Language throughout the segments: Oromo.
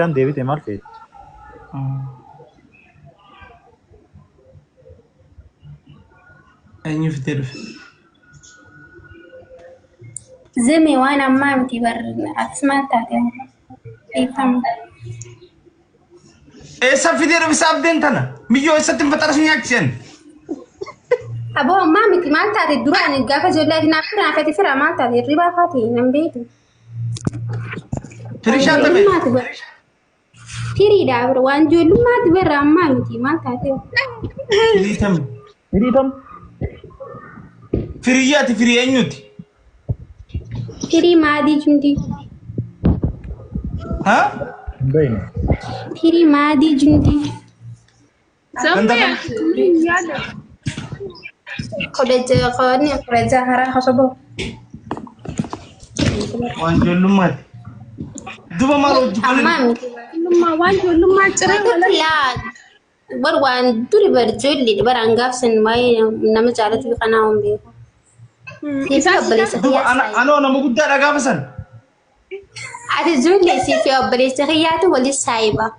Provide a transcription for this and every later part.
كان ديفيد مالفيت أني في تعرف زمي وانا مامتي اسمها تاتي يفهم إيسا في تعرف ساب دينتنا ميجو إيسا تنفتر شنو أكشن ابو مامتي ما تاتي الدران القافه جولك نافرا فتي فرا ما تاتي الربا فاتي نمبيتي فريشة تبي تيري دابر وان جول ما تبر مامتي ما تاتي فريتم فريدم فرياتي فري أنيوتي تيري ما دي جندي ها بين تيري ما دي جندي سمي خرجة هرا خشبه وانجل لمات دوبا مارو جبل مامتي لما وانجو لما ترى ولا لا بروان دوري برجولي برانغاف سن ماي نما جالت في قناهم بيه دوبا أنا موجود ده أجابسن أرجولي في أبليس خياته ولا سايبة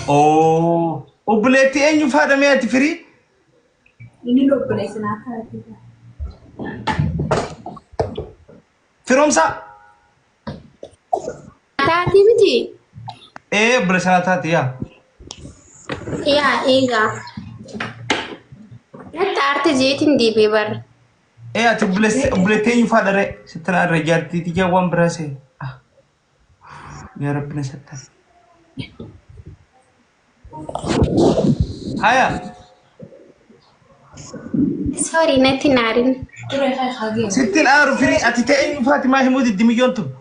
أوه وبليتي أنيو فهذا مياتي فري ini lo boleh senaka juga. Firom sa? Tati miji. Boleh sana tati ya. Iya, iya. Nanti arti jitin di bebar. Ati boleh tenyu fadare setelah rejarti tiga wan berase. Ya Rabbi setan. Haya. Sorry, nanti narin. ستين أورو فري أتتأني فاطمة هي مودي الدميون تب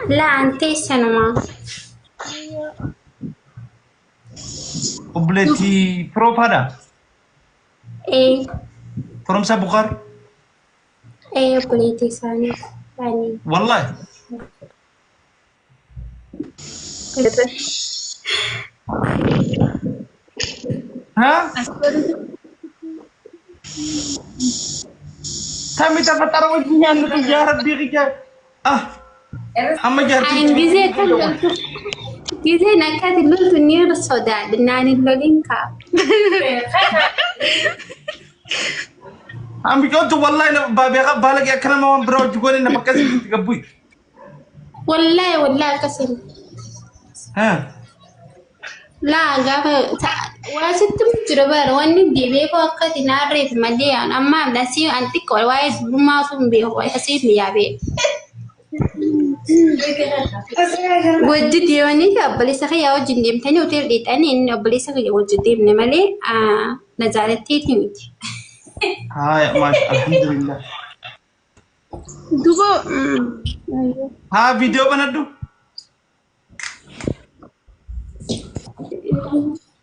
لا أنت سنما وبلتي بروف هذا إيه فروم سابقار إيه بليتي ساني والله ها kami dapat wajahnya untuk jarak diri kan amma jarti gize nakat lutu nir soda nani lolinka ambi kontu wallahi na babe balak ya kana ma bro jugone na makasi gabui wallahi kasim ha لا قافة واسيتم جربار واني ديبي فوقت ناريت مليان أما نسي أنتك والوايد ما صم بيه ويحسيت لي أبي وجد يواني قبل سخي وجد ديم تاني وتردي تاني إن قبل سخي وجد ديم نملي نزالت تيتي هاي ما الحمد لله دوبا ها فيديو بندو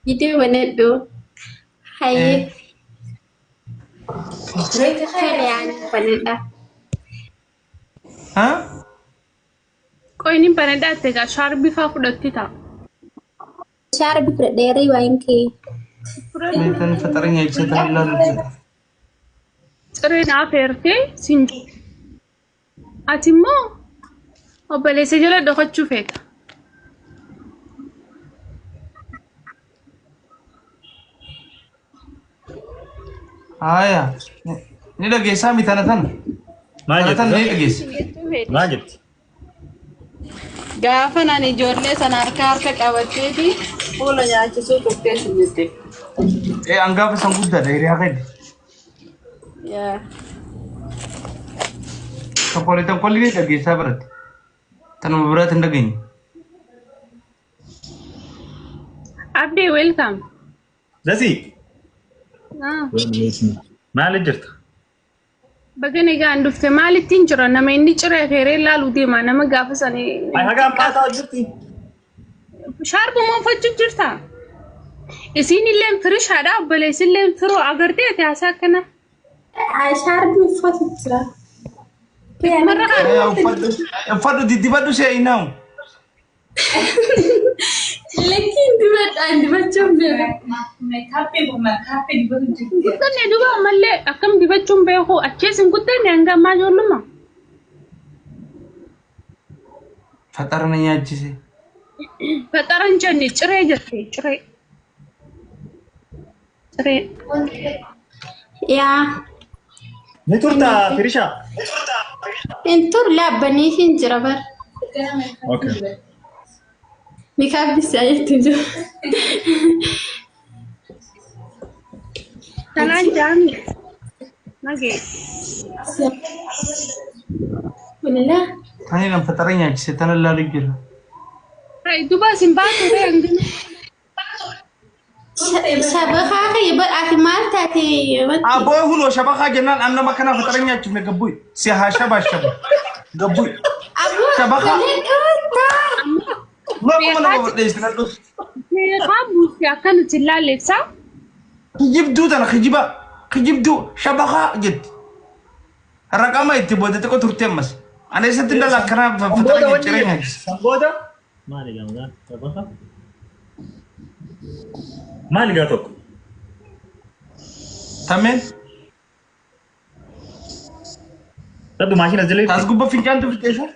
Itu mana tu? Hai. Kalian mana dah? Ha? कोई नहीं पने दाते का शार भी फाक डकती था Cara bikin dari wangki. Metan fatarnya bisa terlalu चरे ना फेरते सिंजू आचिम्मो और पहले से जला डॉक्टर चुफेता Aya, ini lagi sami tanah. ما Tanah جبت ini lagi. ما جبت Gaafa ani ijoollee sana harka qabatteeti fuula nyaachisuu qopheessu jette. Anggap sang guddaa dari akan. Yaa. Tokol ini lagi sabarat. Tanah berat hendak ini. Abdi welcome زسي ah ما لجرت bagane ga andufte mali tinjira nama indi cire fere lalu de ma nama gafasani اي حاجه ما تاجرتي sharbu mo fajju jirta isini lem frish hada bale silem firo agarte ta sakana Ashar bi fatitra. marra Fadu di badu saya inau. Lekin dua cumbe. kutane duba malle akam dibachum be ho accesin kutane anga ma joluma فطرنا ياجسي فطرن جني چري جتي چري يا نتورتا فريشة انتور لا بنيشين جربر اوكي ميكاب بسايت تجو تنان جامي نجي ولا ثاني لما فطرنا ياجسي تنا لا رجل هاي دوبا سيمباتو رينغ شبكة يبقى أكمل تاتي أبوي هو شبكة جنان أنا ما كنا فطرنا ياجسي من قبوي سيها شبكة قبوي شبكة ما كنا بديش ندوس هي خابوس يا كانت اللالبسة خجيب دو أنا خجيب دو شبكة جد الرقم يتبغى تقول ترتمس أنا سأتندى لك كنا فطرنا ياجسي سامبودا ما لقى مدان شبكة ما لقيتك تمام تدو ماشي نزل تاسقوبة فنجان تفتيشة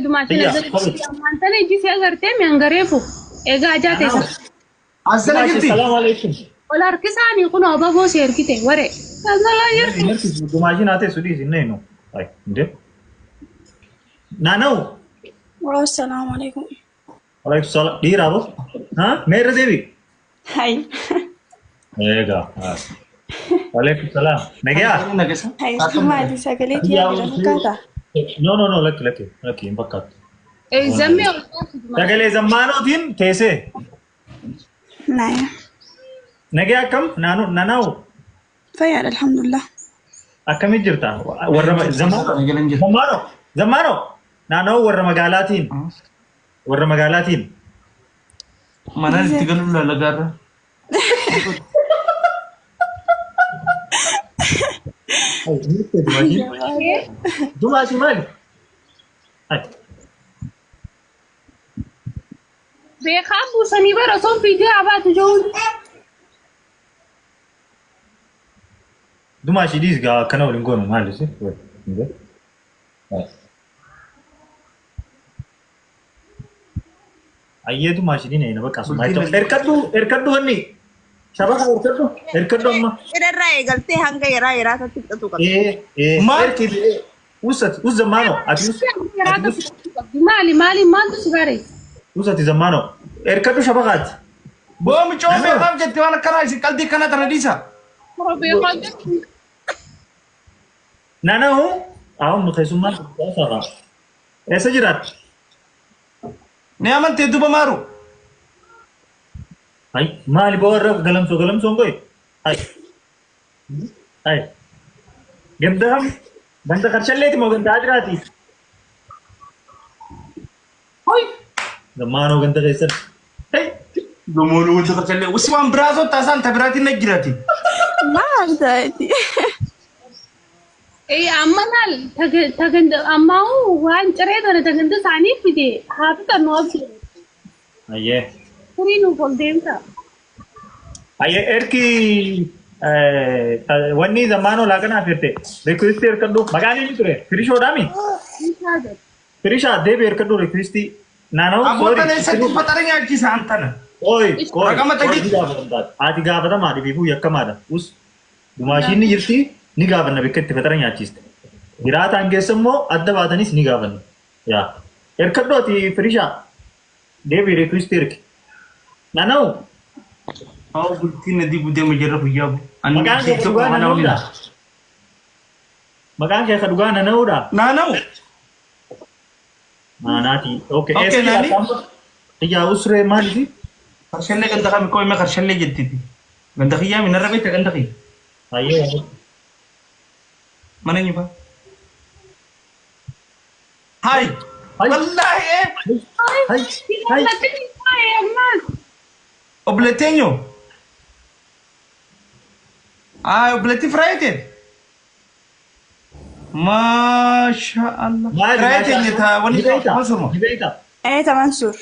دوما تنزل انت نجي سيغرتي من غريفو ايغا جاتي السلام عليكم السلام عليكم ولا ركساني يكون ابو سيركيتي وري الله يرحم دو ماشي ناتي سودي سنينو اي انت نانو السلام عليكم عليكم السلام دير ابو ها मेरे देवी هاي ايغا عليكم السلام نجيا هاي ما دي ساكليت يا كاتا نو لك بكات اي زمي تقلي زمانو دين تيسه نعم نجيا كم نانو فيا الحمد لله أكمل جرتا ورا زمانو نانو ورا مقالاتين mana ditinggalin lah negara Dua sih mal. بيخافوا سنيبر اصلا في دي عبات جوز Duma shi dis ga kana wurin gonu mal shi. Ayye duma shi ne na baka su mai to erkaddu hanni. Shabaka erkaddu amma. Ida rai galte hanga ira ta tikka to ka. Erki us zamano مالي ما تصبري usati zamano erkaddu shabakat. bom coba kam jadi mana kana si kaldi kana tradisa Nana hu awam mukhaisumman sara esa jirat ne aman te duba maru ay mali borra galam so ngoy ay gendam banda karchalleti mo ganda ajrati hoy zamano ganda kaisar hey domolu wonto kachalle usman brazo tasan tabrati najirati ما عرفتي اي امنال تغند اماو وان چريد ولا تغند ثاني فيدي حاطط نوبس ayye فرينو بولدينتا ayye erki wanni zamano lagana firte request erkaddu magani ni ture firisho dami firisha debe erkaddu request nano abota ne satti patarnya ki santana Oi, Ragama tadi. Ati gafata maali bifu yakkamada. Us dumashinni jirti ni gafanna bikketti fatara nyaachiste. Giraata angeessammoo adda baatanis ni gaafanna. Yaa. Erkaddu ati firisha deebi request erki. Nanau. aw bulti nadi bude majarra huyabu Maqaan kee dhugaa nana'uudha. Maqaan kee dhugaa nana'uudha. nanau Naanaati. Okay. Okay, nani? Yaa usree maalifi? karshalle ganda kami ko ma karshalle jettiti ganda khiya min arabe ta ganda khi Ayyee. mana nyiba hai Hai. wallahi Hai. Hai. obleteño obleti fraite masha Allah fraite ta wani masuma Dibeita. ايه منصور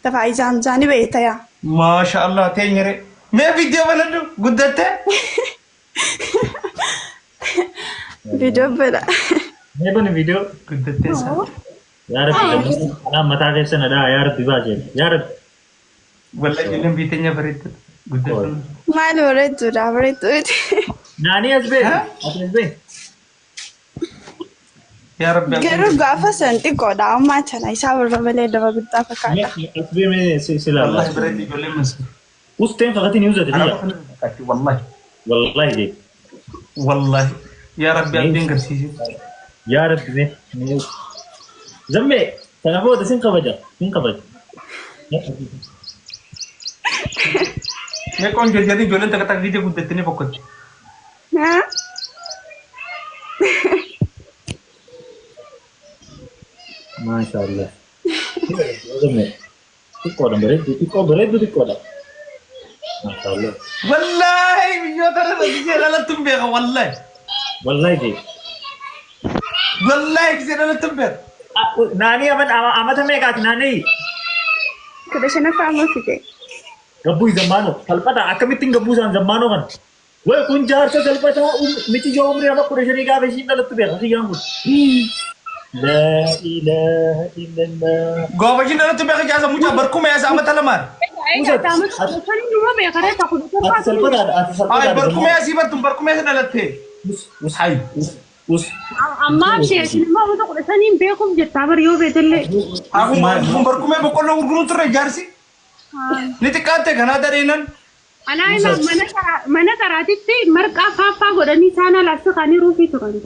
تبعي جاني بيتا يا ما شاء الله تينيري ما فيديو بلدو قدرته فيديو بلا Mee bani video. قدرته يا رب أنا متى كيسنا دا يا رب باجي يا رب والله جلهم بيتنيا بريت قدام Maal bareedduudha bareedduuti. ناني أزبي أزبي يا رب Garuu gaafa san xiqqoodha ammaa tana isaa warra malee daba guddaa fakkaata. أزبي من سلسلة والله بريت جلهم مسك وستين فقط نيوزة دي والله والله دي والله يا رب عبدين قرسيسي يا رب زمي تنافو ده سين قبضة मैं कौन जो जल्दी जोलन तक तक दीजिए कुछ देते नहीं पकड़ Haa? ما شاء الله زمي تكو بريد ما شاء الله والله يا ترى ديجي لا تنبه والله دي والله كذا لا تنبه ناني أمد هم يقات ناني Kada shanaffaa amma fide. Gabbu जमानो सल्पता अकमितिंग गब्बू सान जमानो kan वो कुन जार से सल्पता मिति जो उम्र हम कुरेशरी का बेशी नलत बे हसी यांगु لا اله الا الله गोवा जी ना तंबे का जैसा मुझे बरकू में ऐसा मत लमार हाय बरकू में ऐसी बात तुम बरकू में ऐसे नलत थे हाय उस amma sheekin ma wada qodasaniin beekum jirta bar yoo beetelle aku तुम बरकू में बकोलो उर्गुनु तो रे जारसी नीति काते घना दरेनन ana ina mana karatitti marqa faafaa godhanii saana laasta kaanii ruufii turan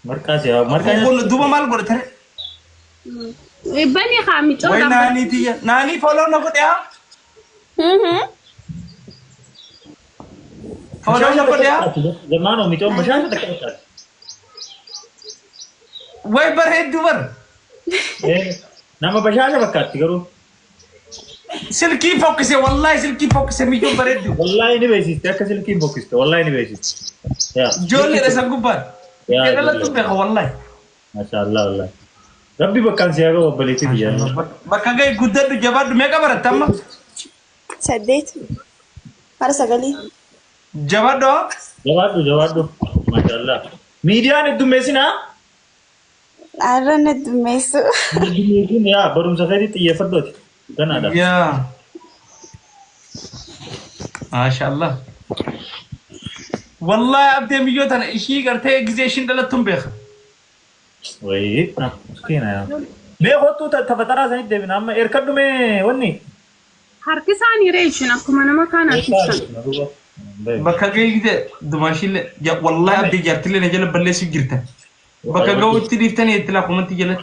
मरकाज है मरकाज बोल दुबा माल बोल थे bani khami वही choda नानी थी नानी फॉलो न को दिया फॉलो न को दिया जमानो मितो मशान तक वही बर है दुबर नाम बशाश बकाती करो सिल्की फोकस है वल्लाह सिल्की फोकस है मितो बर है والله नहीं बेसिस तक सिल्की फोकस والله नहीं बेसिस या जो ले रहा गुब्बार ये ला तुम देखो वल्लाह माशाल्लाह والله रब्बी बकान से आगो बलेती दिया bakka gay guddadu jabaadu meeqa baratamma 8. Para 9. jawaadu maashaallah miidiyaan hedduu meesina Arran dummeessu. miidiyaan yaa barumsa keetii xiyyeeffaddooti kanaadha ya maashaallah wallahi abdee miyyootan ishii gartee gizee ishiin dhalattuun beeka wayii miskiina yaa mee kottuu taphatara sanit deebina amma erkadhu mee wanni harki isaanii reeshin akkuma nama kaan harkisan bakka gay gizee dumaashillee wallahi abdee jaartillee na jala balleessu jirta bakka ga'utti dhiiftanii itti laakumanti jala